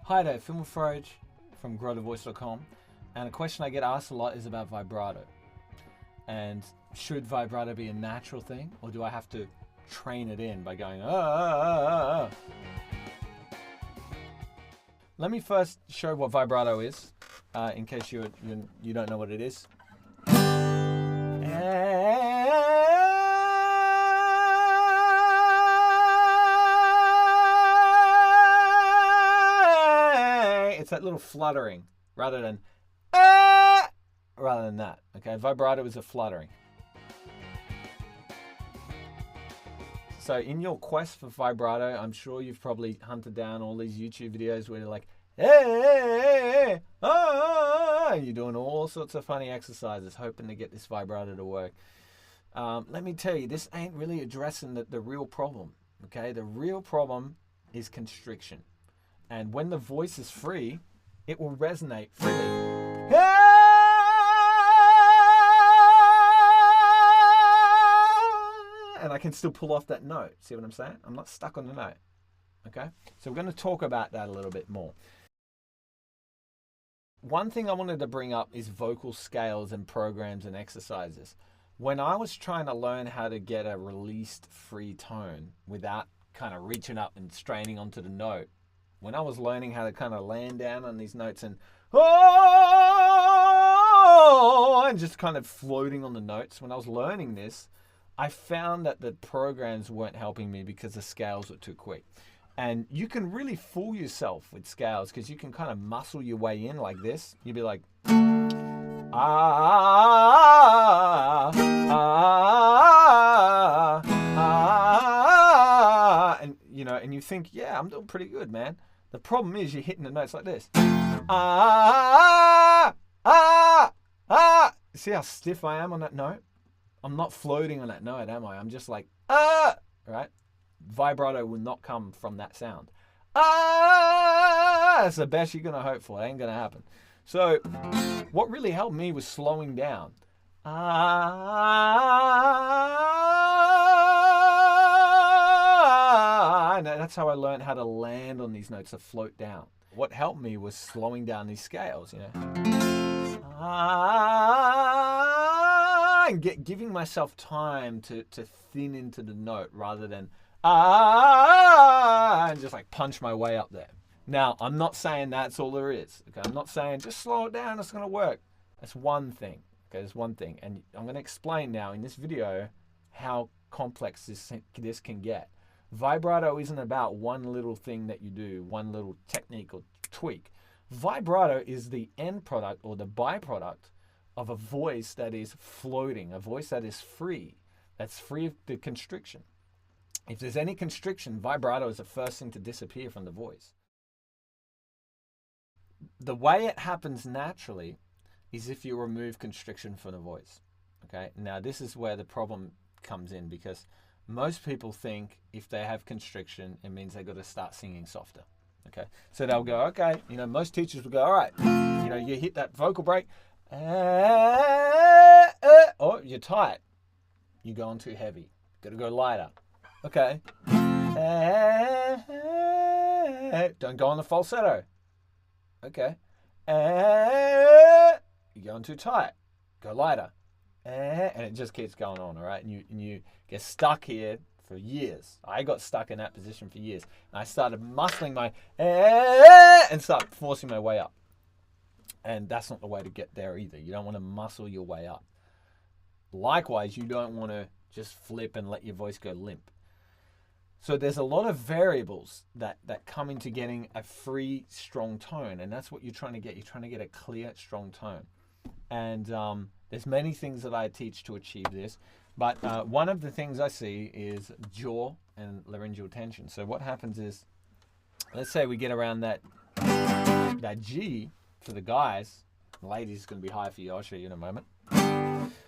Hi there, Moufarrege from growthevoice.com, and a question I get asked a lot is about vibrato. And should vibrato be a natural thing, or do I have to train it in by going, ah? Let me first show what vibrato is, in case you don't know what it is. It's that little fluttering rather than that. Okay, vibrato is a fluttering. So in your quest for vibrato, I'm sure you've probably hunted down all these YouTube videos where they're like, hey, and you're doing all sorts of funny exercises hoping to get this vibrato to work. Let me tell you, this ain't really addressing the real problem. Okay, the real problem is constriction. And when the voice is free, it will resonate freely. And I can still pull off that note. See what I'm saying? I'm not stuck on the note. Okay? So we're going to talk about that a little bit more. One thing I wanted to bring up is vocal scales and programs and exercises. When I was trying to learn how to get a released free tone without kind of reaching up and straining onto the note, when I was learning how to kind of land down on these notes and just kind of floating on the notes, when I was learning this, I found that the programs weren't helping me because the scales were too quick. And you can really fool yourself with scales because you can kind of muscle your way in like this. You'd be like, and you think, yeah, I'm doing pretty good, man. The problem is you're hitting the notes like this. See how stiff I am on that note? I'm not floating on that note, am I? I'm just like, right? Vibrato will not come from that sound. That's the best you're going to hope for. It ain't going to happen. So what really helped me was slowing down. And that's how I learned how to land on these notes, to float down. What helped me was slowing down these scales, you know. And giving myself time to thin into the note rather than and just like punch my way up there. Now, I'm not saying that's all there is. Okay, I'm not saying just slow it down, it's going to work. That's one thing. Okay, that's one thing. And I'm going to explain now in this video how complex this can get. Vibrato isn't about one little thing that you do, one little technique or tweak. Vibrato is the end product or the byproduct of a voice that is floating, a voice that is free, that's free of the constriction. If there's any constriction, vibrato is the first thing to disappear from the voice. The way it happens naturally is if you remove constriction from the voice. Okay, now this is where the problem comes in, because most people think if they have constriction, it means they've got to start singing softer. Okay, so they'll go, okay, most teachers will go, all right, you hit that vocal break, oh, you're tight, you're going too heavy, got to go lighter. Okay, don't go on the falsetto. Okay, you're going too tight, go lighter, and it just keeps going on. All right, and you get stuck here for years. I got stuck in that position for years. And I started muscling my and start forcing my way up. And that's not the way to get there either. You don't want to muscle your way up. Likewise, you don't want to just flip and let your voice go limp. So there's a lot of variables that come into getting a free, strong tone. And that's what you're trying to get. You're trying to get a clear, strong tone. And there's many things that I teach to achieve this. But one of the things I see is jaw and laryngeal tension. So what happens is, let's say we get around that G for the guys. The ladies is going to be high for you. I'll show you in a moment.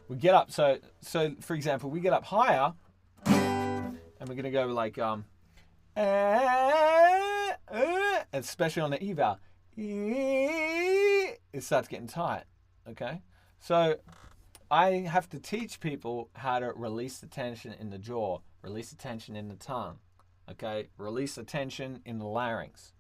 We get up. So for example, we get up higher, and we're going to go like especially on the eval. It starts getting tight. Okay, so I have to teach people how to release the tension in the jaw, release the tension in the tongue, okay? Release the tension in the larynx.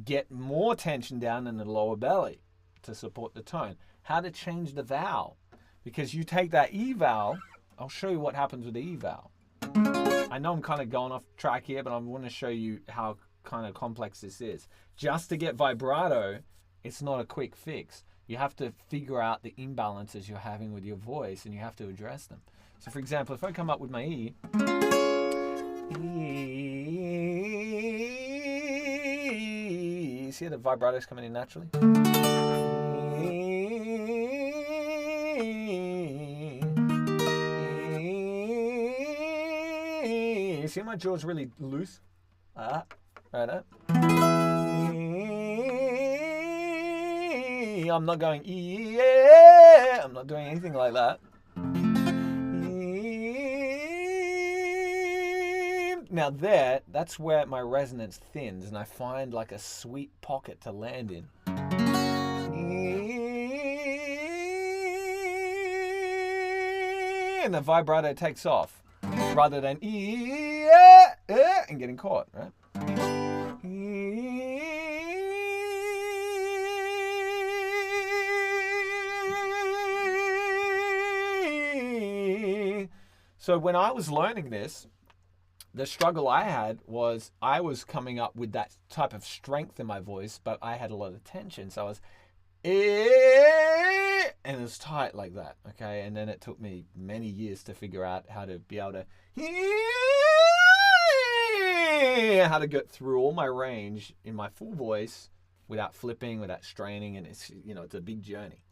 get more tension down in the lower belly to support the tone. How to change the vowel. Because you take that E vowel, I'll show you what happens with the E vowel. I know I'm kind of going off track here, but I want to show you how kind of complex this is. Just to get vibrato, it's not a quick fix. You have to figure out the imbalances you're having with your voice, and you have to address them. So for example, if I come up with my E, see how the vibrato's coming in naturally? You see my jaw's really loose? Right up. I'm not going yeah. I'm not doing anything like that. Now that's where my resonance thins, and I find like a sweet pocket to land in. And the vibrato takes off, rather than and getting caught, right? So when I was learning this, the struggle I had was I was coming up with that type of strength in my voice, but I had a lot of tension. So I was, and it was tight like that, okay? And then it took me many years to figure out how to be able to, how to get through all my range in my full voice without flipping, without straining, and it's, it's a big journey.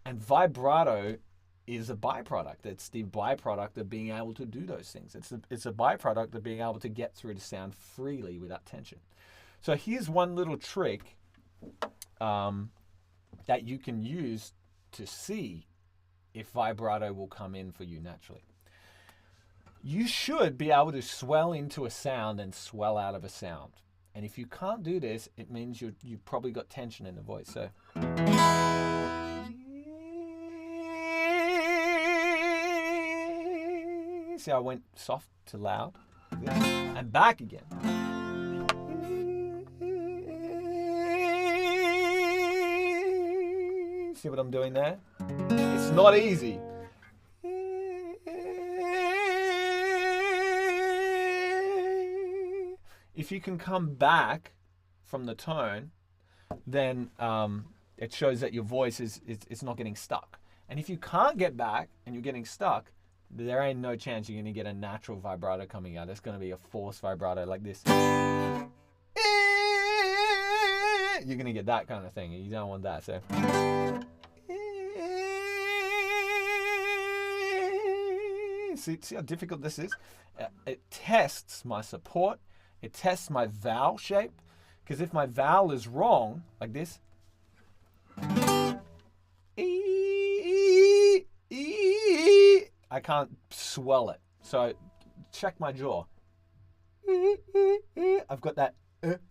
And vibrato is a byproduct. It's the byproduct of being able to do those things. It's a byproduct of being able to get through the sound freely without tension. So here's one little trick that you can use to see if vibrato will come in for you naturally. You should be able to swell into a sound and swell out of a sound. And if you can't do this, it means you've probably got tension in the voice. So see how I went soft to loud? And back again. See what I'm doing there? It's not easy. If you can come back from the tone, then it shows that your voice is not getting stuck. And if you can't get back and you're getting stuck, there ain't no chance you're going to get a natural vibrato coming out. It's going to be a forced vibrato like this. You're going to get that kind of thing. You don't want that. So see how difficult this is? It tests my support. It tests my vowel shape. Because if my vowel is wrong, like this, I can't swell it. So check my jaw. I've got that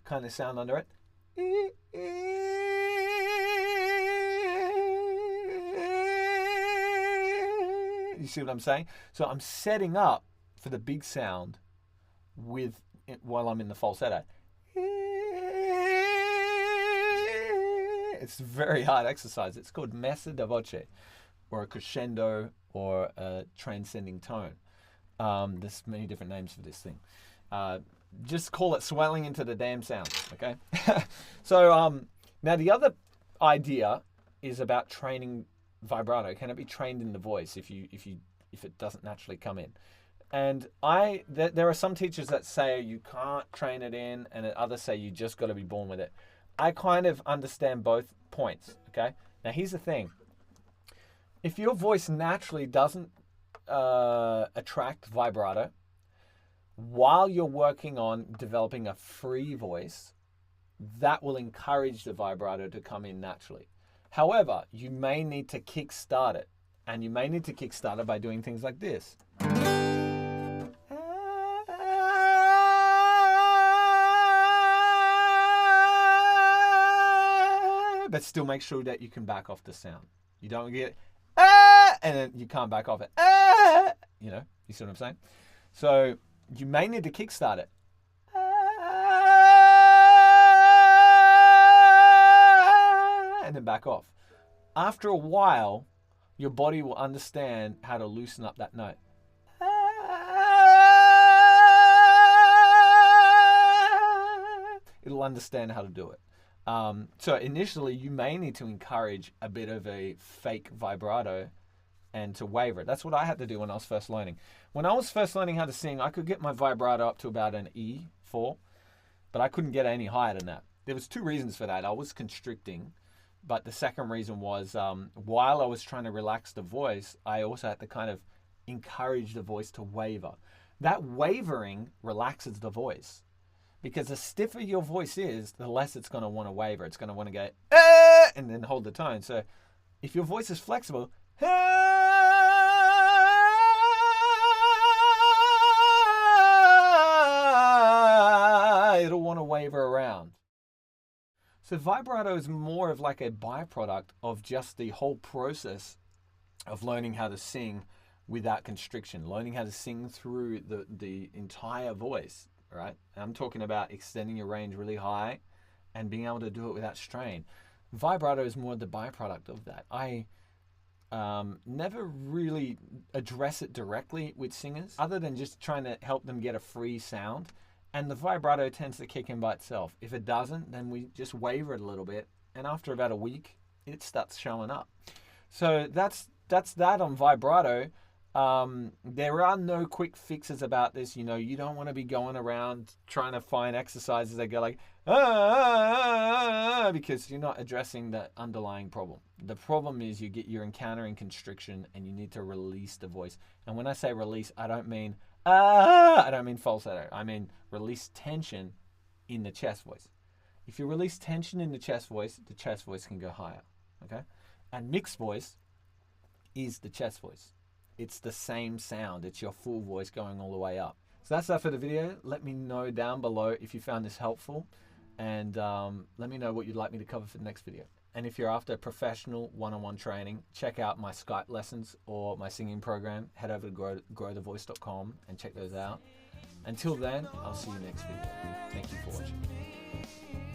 kind of sound under it. You see what I'm saying? So I'm setting up for the big sound while I'm in the falsetto. It's a very hard exercise. It's called messa da voce, or a crescendo, or a transcending tone. There's many different names for this thing. Just call it swelling into the damn sound, okay? So now the other idea is about training vibrato. Can it be trained in the voice if it doesn't naturally come in? And there are some teachers that say you can't train it in, and others say you just got to be born with it. I kind of understand both points, okay? Now here's the thing. If your voice naturally doesn't attract vibrato, while you're working on developing a free voice, that will encourage the vibrato to come in naturally. However, you may need to kickstart it. And you may need to kickstart it by doing things like this. But still make sure that you can back off the sound. You don't get and then you can't back off it. You see what I'm saying? So you may need to kickstart it. then back off. After a while, your body will understand how to loosen up that note. It'll understand how to do it. So initially, you may need to encourage a bit of a fake vibrato and to waver it. That's what I had to do when I was first learning. When I was first learning how to sing, I could get my vibrato up to about an E4, but I couldn't get any higher than that. There was two reasons for that. I was constricting, but the second reason was while I was trying to relax the voice, I also had to kind of encourage the voice to waver. That wavering relaxes the voice. Because the stiffer your voice is, the less it's going to want to waver. It's going to want to go, and then hold the tone. So if your voice is flexible, it'll want to waver around. So vibrato is more of like a byproduct of just the whole process of learning how to sing without constriction, learning how to sing through the entire voice. Right? I'm talking about extending your range really high and being able to do it without strain. Vibrato is more the byproduct of that. I never really address it directly with singers other than just trying to help them get a free sound. And the vibrato tends to kick in by itself. If it doesn't, then we just waver it a little bit. And after about a week, it starts showing up. So that's that on vibrato. There are no quick fixes about this. You know, you don't want to be going around trying to find exercises that go like, because you're not addressing the underlying problem. The problem is you're encountering constriction and you need to release the voice. And when I say release, I don't mean falsetto. I mean release tension in the chest voice. If you release tension in the chest voice can go higher. Okay? And mixed voice is the chest voice. It's the same sound. It's your full voice going all the way up. So that's that for the video. Let me know down below if you found this helpful. And let me know what you'd like me to cover for the next video. And if you're after professional one-on-one training, check out my Skype lessons or my singing program. Head over to growthevoice.com and check those out. Until then, I'll see you next video. Thank you for watching.